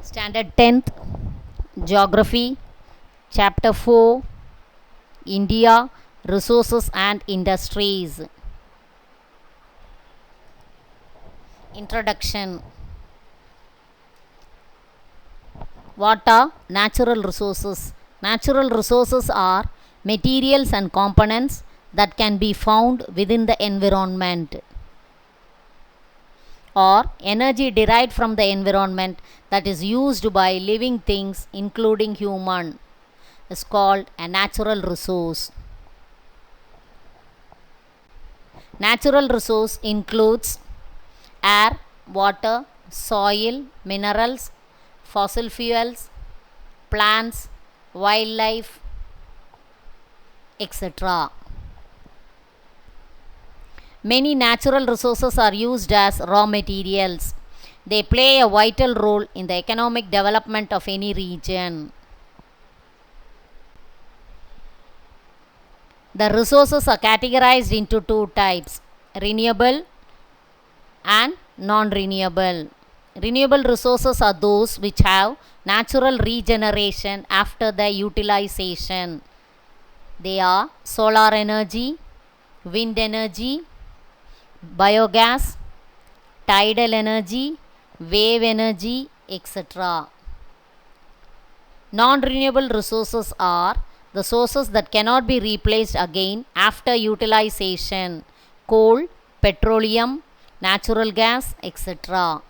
Standard 10th Geography, Chapter 4, India, Resources and Industries. Introduction. What are natural resources? Natural resources are materials and components that can be found within the environment, or energy derived from the environment that is used by living things including human, is called a natural resource. Natural resource includes air, water, soil, minerals, fossil fuels, plants, wildlife, etc. Many natural resources are used as raw materials. They play a vital role in the economic development of any region. The resources are categorized into two types: renewable and non-renewable. Renewable resources are those which have natural regeneration after the utilization. They are solar energy, wind energy, biogas, tidal energy, wave energy, etc. Non-renewable resources are the sources that cannot be replaced again after utilization: coal, petroleum, natural gas, etc.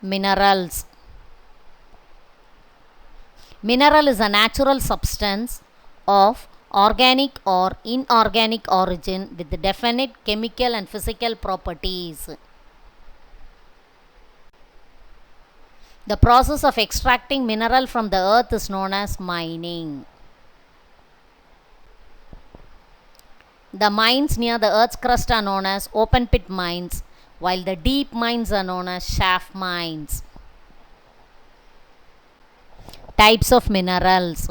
Minerals. Mineral is a natural substance of organic or inorganic origin with definite chemical and physical properties. The process of extracting mineral from the earth is known as mining. The mines near the earth's crust are known as open pit mines, while the deep mines are known as shaft mines. Types of minerals.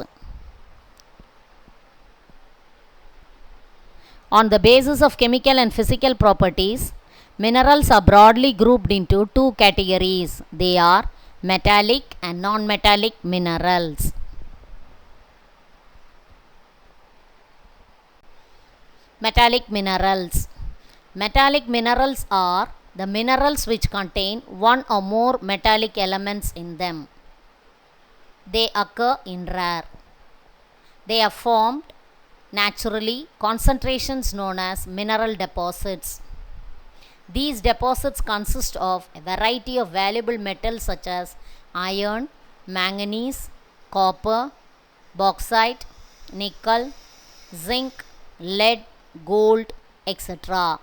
On the basis of chemical and physical properties, minerals are broadly grouped into two categories. They are metallic and non-metallic minerals. Metallic minerals. Metallic minerals are the minerals which contain one or more metallic elements in them. They occur in rare. They are formed naturally, concentrations known as mineral deposits. These deposits consist of a variety of valuable metals such as iron, manganese, copper, bauxite, nickel, zinc, lead, gold, etc.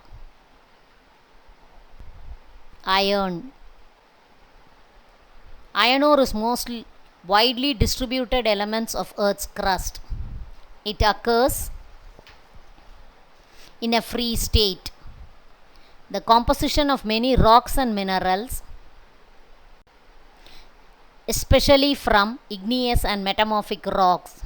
Iron. Iron ore is mostly widely distributed elements of Earth's crust. It occurs in a free state. The composition of many rocks and minerals, especially from igneous and metamorphic rocks.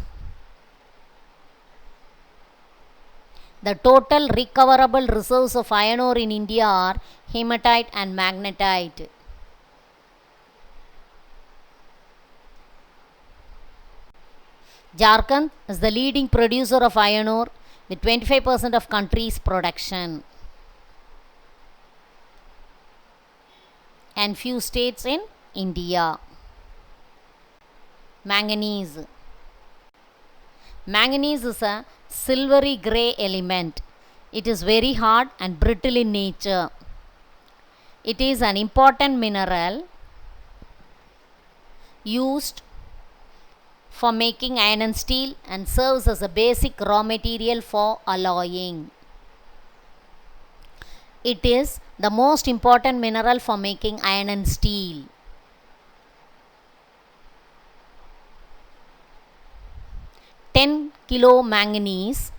The total recoverable reserves of iron ore in India are hematite and magnetite. Jharkhand is the leading producer of iron ore with 25% of country's production, and few states in India. Manganese. Manganese is a silvery grey element. It is very hard and brittle in nature. It is an important mineral used for making iron and steel and serves as a basic raw material for alloying. It is the most important mineral for making iron and steel. Kilo manganese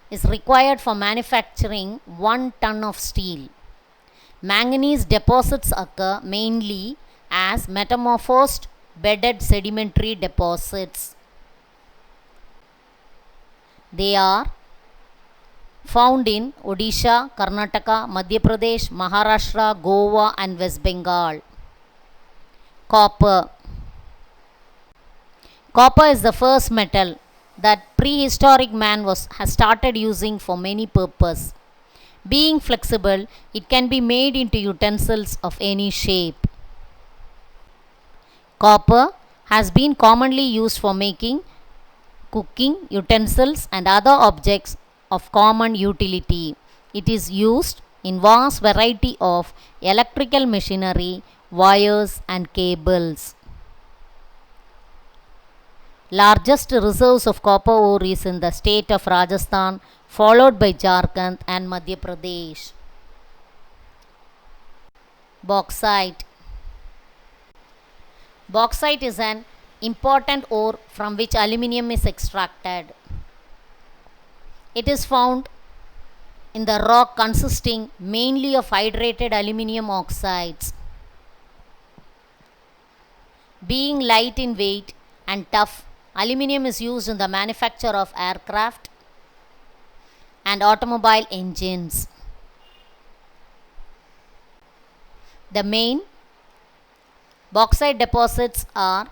is required for manufacturing 1 ton of steel. Manganese deposits occur mainly as metamorphosed bedded sedimentary deposits. They are found in Odisha, Karnataka, Madhya Pradesh, Maharashtra, Goa and West Bengal. Copper. Copper is the first metal that prehistoric man has started using for many purposes. Being flexible, it can be made into utensils of any shape. Copper has been commonly used for making cooking utensils and other objects of common utility. It is used in vast variety of electrical machinery, wires and cables. Largest reserves of copper ore is in the state of Rajasthan, followed by Jharkhand and Madhya Pradesh. Bauxite. Bauxite is an important ore from which aluminium is extracted. It is found in the rock consisting mainly of hydrated aluminium oxides. Being light in weight and tough, aluminium is used in the manufacture of aircraft and automobile engines. The main bauxite deposits are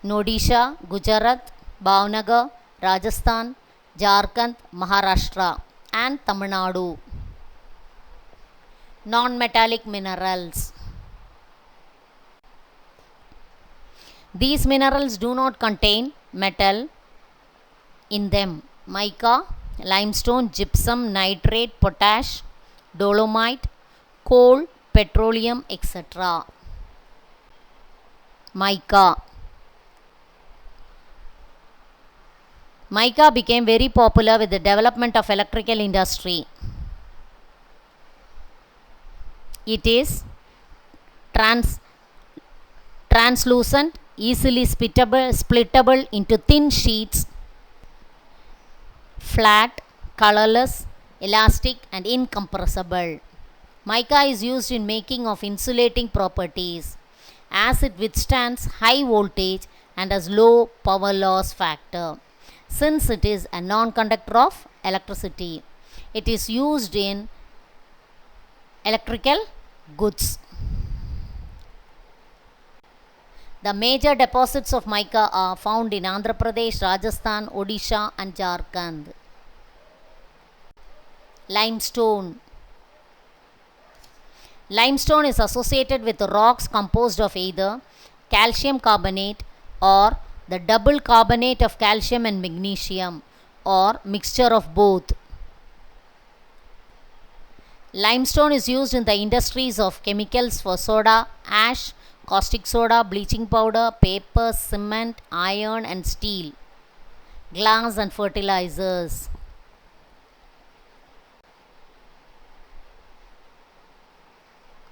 in Odisha, Gujarat, Bhavnagar, Rajasthan, Jharkhand, Maharashtra and Tamil Nadu. Non-metallic minerals. These minerals do not contain metal in them. Mica, limestone, gypsum, nitrate, potash, dolomite, coal, petroleum, etc. Mica. Mica became very popular with the development of electrical industry. It is translucent, easily splittable into thin sheets, flat, colorless, elastic and incompressible. Mica is used in making of insulating properties as it withstands high voltage and has low power loss factor. Since it is a non-conductor of electricity, it is used in electrical goods. The major deposits of mica are found in Andhra Pradesh, Rajasthan, Odisha and Jharkhand. Limestone. Limestone is associated with rocks composed of either calcium carbonate or the double carbonate of calcium and magnesium or mixture of both. Limestone is used in the industries of chemicals for soda, ash, caustic soda, bleaching powder, paper, cement, iron and steel, glass and fertilizers.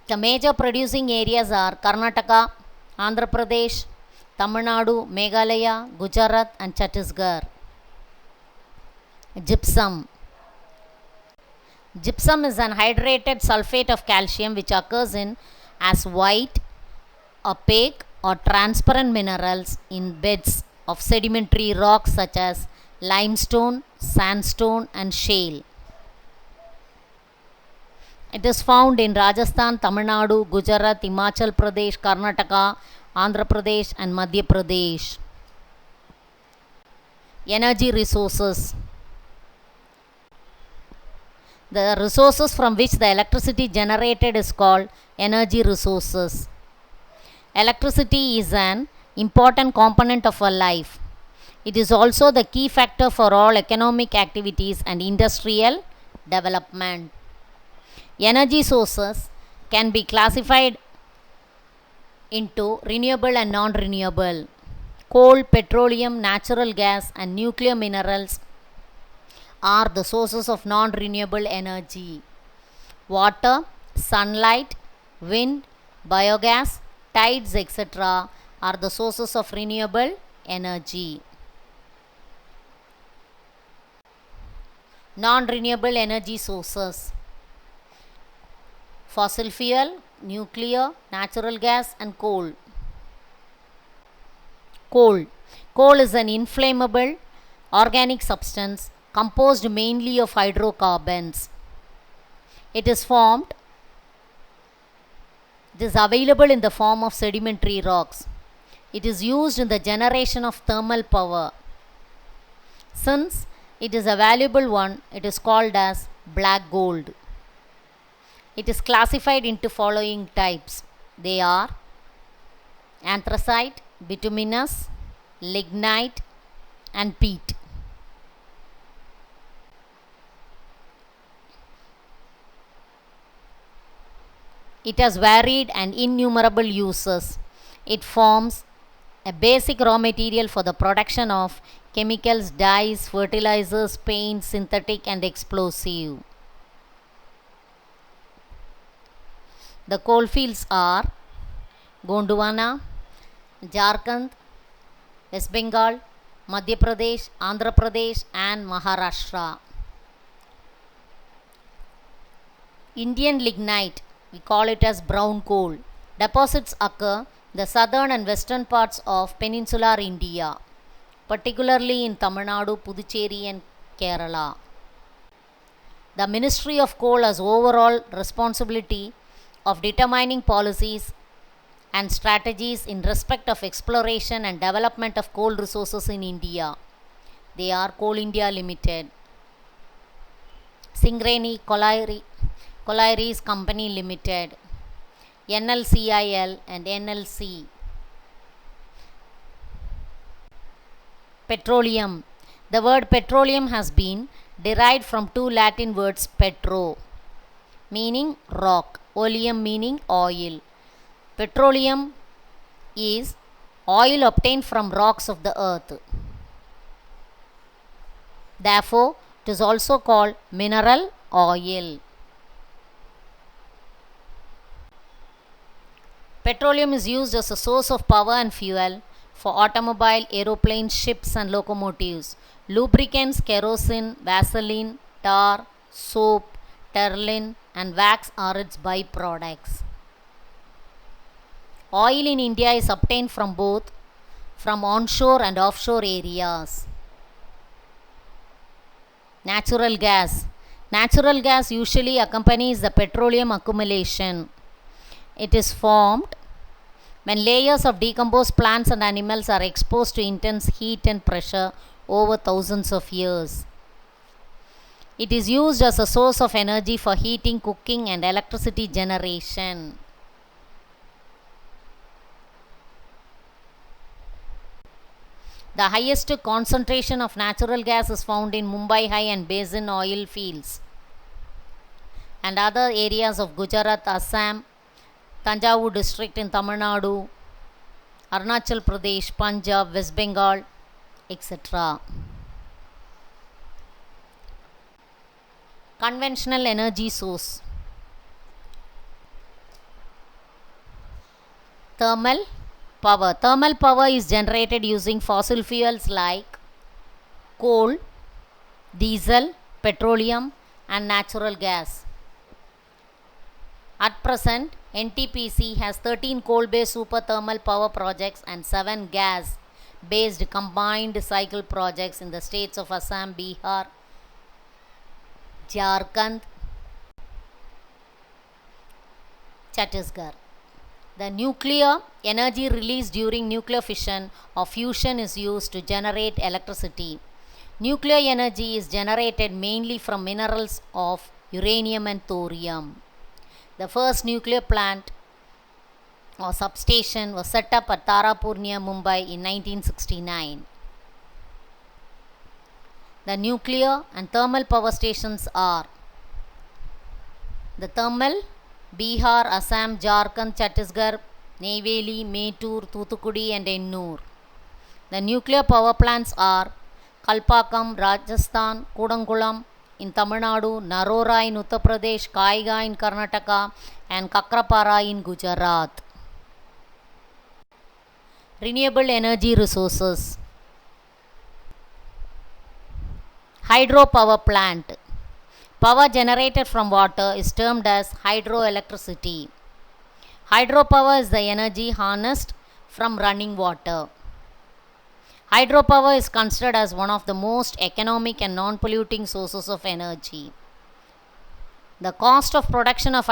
The major producing areas are Karnataka, Andhra Pradesh, Tamil Nadu, Meghalaya, Gujarat and Chhattisgarh. Gypsum. Gypsum is an hydrated sulfate of calcium which occurs in as white, opaque or transparent minerals in beds of sedimentary rocks such as limestone, sandstone and shale. It is found in Rajasthan, Tamil Nadu, Gujarat, Himachal Pradesh, Karnataka, Andhra Pradesh and Madhya Pradesh. Energy resources. The resources from which the electricity generated is called energy resources. Electricity is an important component of our life. It is also the key factor for all economic activities and industrial development. Energy sources can be classified into renewable and non-renewable. Coal, petroleum, natural gas and nuclear minerals are the sources of non-renewable energy. Water, sunlight, wind, biogas, tides, etc. are the sources of renewable energy. Non-renewable energy sources: fossil fuel, nuclear, natural gas and coal. Coal. Coal is an inflammable organic substance composed mainly of hydrocarbons. It is formed It is available in the form of sedimentary rocks. It is used in the generation of thermal power. Since it is a valuable one, it is called as black gold. It is classified into following types. They are anthracite, bituminous, lignite, and peat. It has varied and innumerable uses. It forms a basic raw material for the production of chemicals, dyes, fertilizers, paints, synthetic and explosive. The coalfields are Gondwana, Jharkhand, West Bengal, Madhya Pradesh, Andhra Pradesh and Maharashtra. Indian lignite, we call it as brown coal. Deposits occur in the southern and western parts of peninsular India, particularly in Tamil Nadu, Puducherry and Kerala. The Ministry of Coal has overall responsibility of determining policies and strategies in respect of exploration and development of coal resources in India. They are Coal India Limited, Singareni Collieries Company Limited, NLCIL and NLC. Petroleum. The word petroleum has been derived from two Latin words petro, meaning rock, oleum meaning oil. Petroleum is oil obtained from rocks of the earth. Therefore, it is also called mineral oil. Petroleum is used as a source of power and fuel for automobile, aeroplanes, ships and locomotives. Lubricants, kerosene, Vaseline, tar, soap, terling and wax are its byproducts. Oil in India is obtained from both onshore and offshore areas. Natural gas. Natural gas usually accompanies the petroleum accumulation. It is formed when layers of decomposed plants and animals are exposed to intense heat and pressure over thousands of years. It is used as a source of energy for heating, cooking and electricity generation. The highest concentration of natural gas is found in Mumbai High and Basin oil fields and other areas of Gujarat, Assam, Tanjavur district in Tamil Nadu, Arunachal Pradesh, Punjab, West Bengal, etc. Conventional energy source. Thermal power. Thermal power is generated using fossil fuels like coal, diesel, petroleum and natural gas. At present, NTPC has 13 coal-based super thermal power projects and 7 gas-based combined cycle projects in the states of Assam, Bihar, Jharkhand, Chhattisgarh. The nuclear energy released during nuclear fission or fusion is used to generate electricity. Nuclear energy is generated mainly from minerals of uranium and thorium. The first nuclear plant or substation was set up at Tarapur near Mumbai in 1969. The nuclear and thermal power stations are the thermal, Bihar, Assam, Jharkhand, Chhattisgarh, Neyveli, Mettur, Thoothukudi and Ennur. The nuclear power plants are Kalpakkam, Rajasthan, Kudankulam in Tamil Nadu, Narora in Uttar Pradesh, Kaiga in Karnataka and Kakrapara in Gujarat. Renewable energy resources. Hydropower plant. Power generated from water is termed as hydroelectricity. Hydropower is the energy harnessed from running water. Hydropower is considered as one of the most economic and non-polluting sources of energy. The cost of production of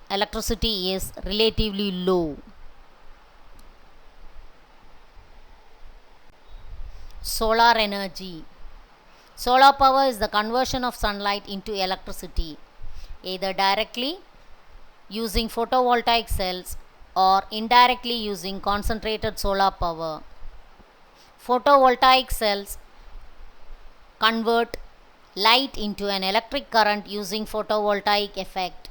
electricity is relatively low. Solar energy. Solar power is the conversion of sunlight into electricity, either directly using photovoltaic cells or indirectly using concentrated solar power. Photovoltaic cells convert light into an electric current using photovoltaic effect.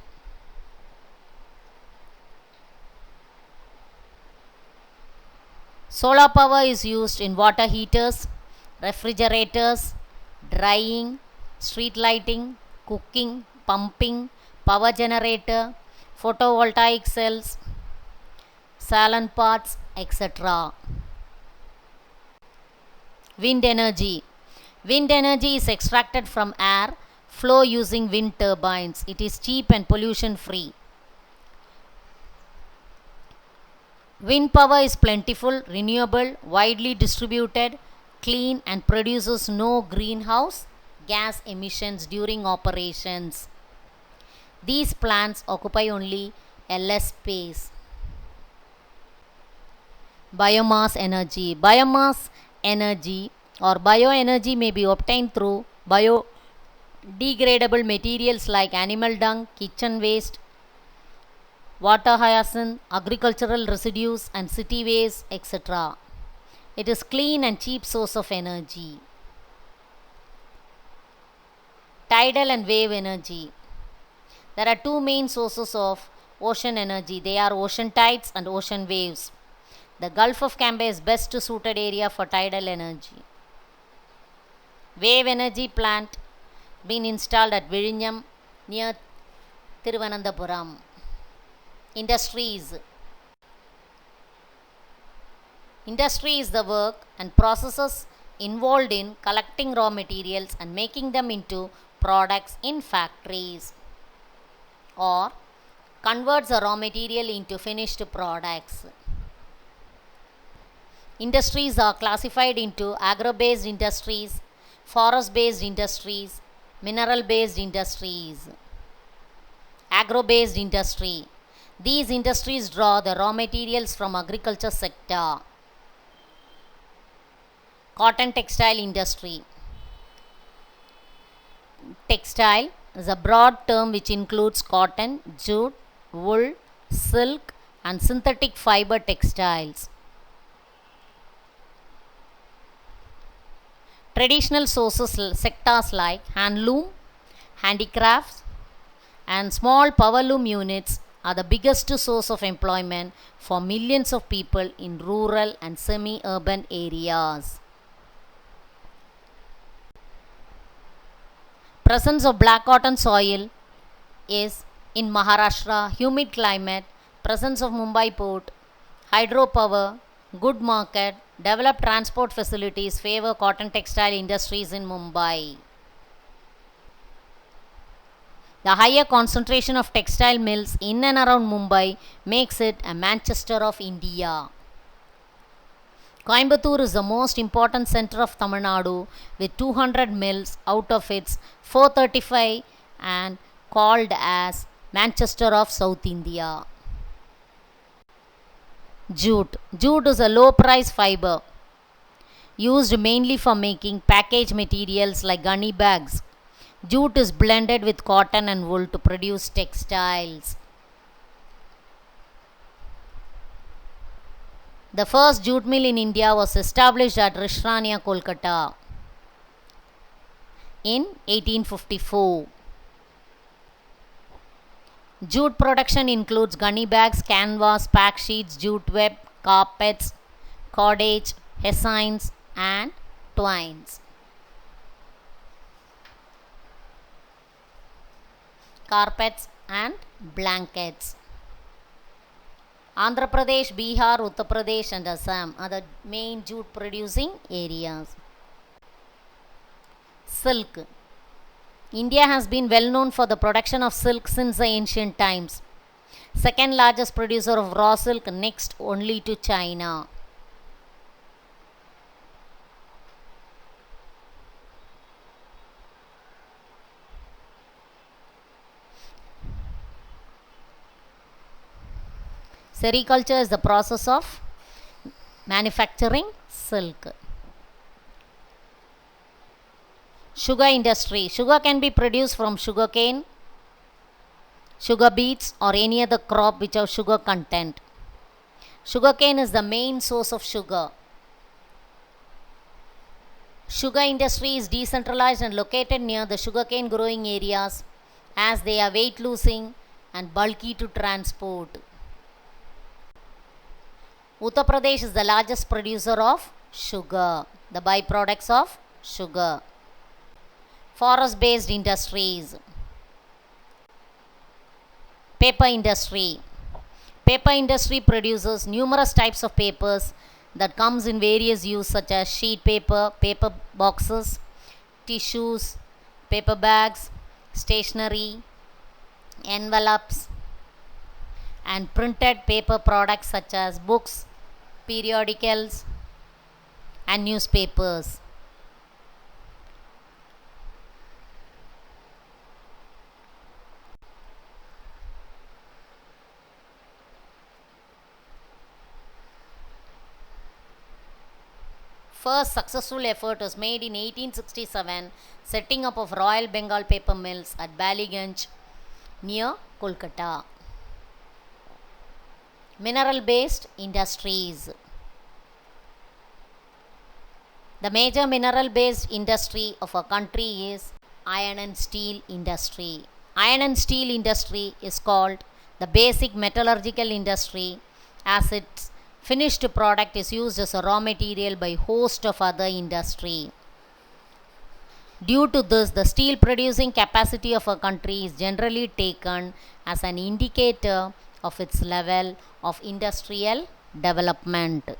Solar power is used in water heaters, refrigerators, drying, street lighting, cooking, pumping, power generator, photovoltaic cells, salon parts, etc. Wind energy. Wind energy is extracted from air flow using wind turbines. It is cheap and pollution free. Wind power is plentiful, renewable, widely distributed, clean, and produces no greenhouse gas emissions during operations. These plants occupy only a less space. Biomass energy. Biomass energy or bioenergy may be obtained through biodegradable materials like animal dung, kitchen waste, water hyacinth, agricultural residues, and city waste, etc. It is clean and cheap source of energy. Tidal and wave energy. There are two main sources of ocean energy. They are ocean tides and ocean waves. The Gulf of Cambay is best suited area for tidal energy. Wave energy plant been installed at Vizhinjam near Thiruvananthapuram. Industries. Industry is the work and processes involved in collecting raw materials and making them into products in factories, or converts the raw material into finished products. Industries are classified into agro-based industries, forest-based industries, mineral-based industries. Agro-based industry. These industries draw the raw materials from agriculture sector. Cotton textile industry. Textile is a broad term which includes cotton, jute, wool, silk, and synthetic fiber textiles. Traditional sources sectors like handloom, handicrafts, and small power loom units are the biggest source of employment for millions of people in rural and semi-urban areas. Presence of black cotton soil is in Maharashtra, humid climate, presence of Mumbai port, hydropower, good market, developed transport facilities favor cotton textile industries in Mumbai. The higher concentration of textile mills in and around Mumbai makes it a Manchester of India. Coimbatore is the most important center of Tamil Nadu with 200 mills out of its 435 and called as Manchester of South India. Jute. Jute is a low price fiber used mainly for making package materials like gunny bags. Jute is blended with cotton and wool to produce textiles. The first jute mill in India was established at Rishrania, Kolkata in 1854. Jute production includes gunny bags, canvas, pack sheets, jute web, carpets, cordage, hessines, and twines. Carpets and blankets. Andhra Pradesh, Bihar, Uttar Pradesh, and Assam are the main jute producing areas. Silk. India has been well known for the production of silk since the ancient times. Second largest producer of raw silk, next only to China. Sericulture is the process of manufacturing silk. Sugar industry. Sugar can be produced from sugarcane, sugar beets, or any other crop which have sugar content. Sugarcane is the main source of sugar. Sugar industry is decentralized and located near the sugarcane growing areas as they are weight losing and bulky to transport. Uttar Pradesh is the largest producer of sugar, the byproducts of sugar. Forest based industries. Paper industry. Paper industry produces numerous types of papers that comes in various use such as sheet paper, paper boxes, tissues, paper bags, stationery, envelopes, and printed paper products such as books, periodicals, and newspapers. First successful effort was made in 1867, setting up of Royal Bengal paper mills at Ballygunge near Kolkata. Mineral based industries. The major mineral based industry of a country is iron and steel industry. Iron and steel industry is called the basic metallurgical industry as its finished product is used as a raw material by host of other industry. Due to this, the steel producing capacity of a country is generally taken as an indicator of its level of industrial development.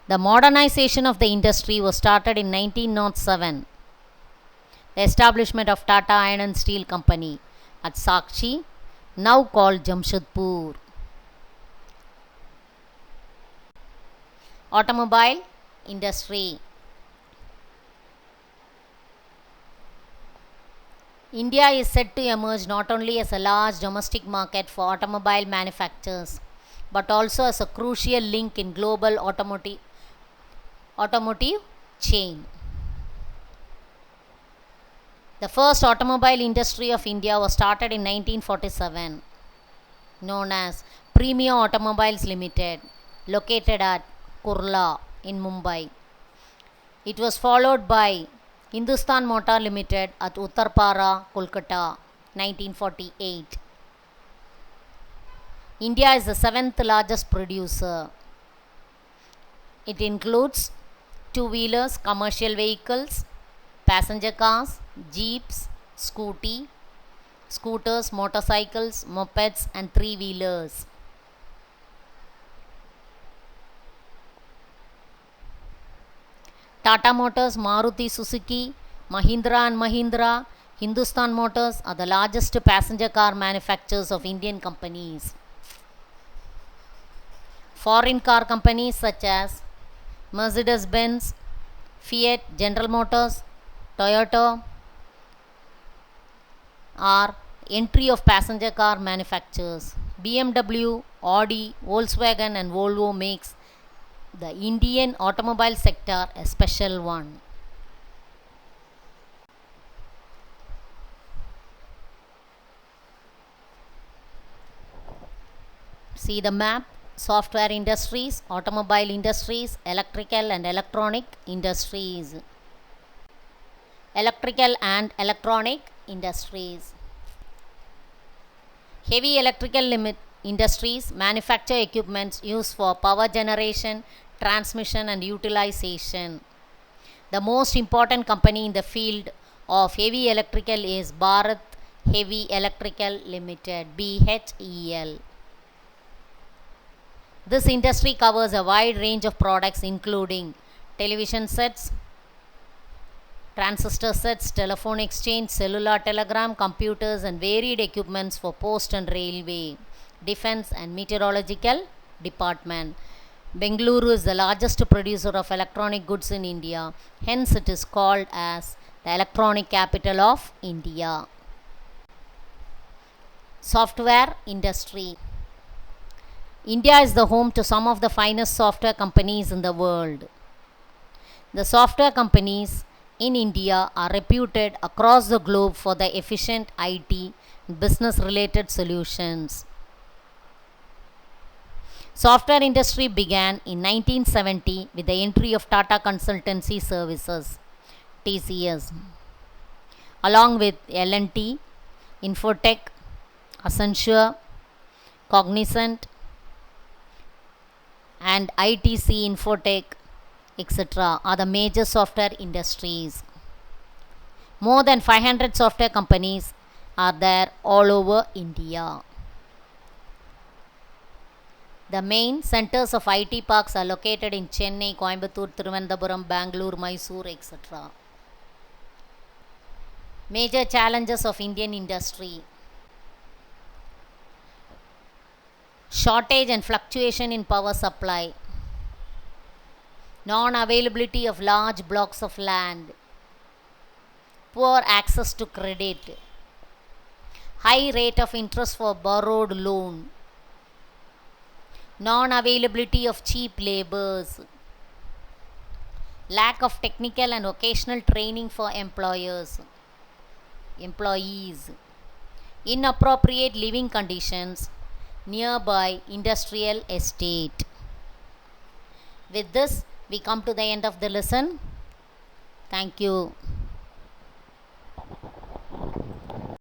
The modernization of the industry was started in 1907. The establishment of Tata Iron and Steel Company at Sakchi, now called Jamshedpur. Automobile industry. India is said to emerge not only as a large domestic market for automobile manufacturers but also as a crucial link in global automotive chain. The first automobile industry of India was started in 1947, known as Premier Automobiles Limited, located at Kurla in Mumbai. It was followed by Hindustan Motor Limited at Uttarpara, Kolkata, 1948. India is the seventh largest producer. It includes two-wheelers, commercial vehicles, passenger cars, jeeps, scooters, motorcycles, mopeds, and three-wheelers. Tata Motors, Maruti Suzuki, Mahindra and Mahindra, Hindustan Motors are the largest passenger car manufacturers of Indian companies. Foreign car companies such as Mercedes-Benz, Fiat, General Motors, Toyota are entry of passenger car manufacturers. BMW, Audi, Volkswagen and Volvo makes the Indian automobile sector a special one. See the map. Software industries, automobile industries, electrical and electronic industries. Electrical and electronic industries. Heavy electrical industries manufacture equipments used for power generation, transmission and utilization. The most important company in the field of heavy electrical is Bharat Heavy Electrical Limited, BHEL. This industry covers a wide range of products including television sets, transistor sets, telephone exchange, cellular telegram, computers and varied equipments for post and railway, defense and meteorological department. Bengaluru is the largest producer of electronic goods in India, hence it is called as the electronic capital of India. Software industry. India is the home to some of the finest software companies in the world. The software companies in India are reputed across the globe for their efficient IT and business related solutions. Software industry began in 1970 with the entry of Tata Consultancy Services (TCS) along with L&T, Infotech, Accenture, Cognizant and ITC Infotech etc. are the major software industries. More than 500 software companies are there all over India. The main centers of IT parks are located in Chennai, Coimbatore, Thiruvananthapuram, Bangalore, Mysore, etc. Major challenges of Indian industry: shortage and fluctuation in power supply, non-availability of large blocks of land, poor access to credit, high rate of interest for borrowed loan, non-availability of cheap laborers, lack of technical and vocational training for employees, inappropriate living conditions nearby industrial estate. With this, we come to the end of the lesson. Thank you.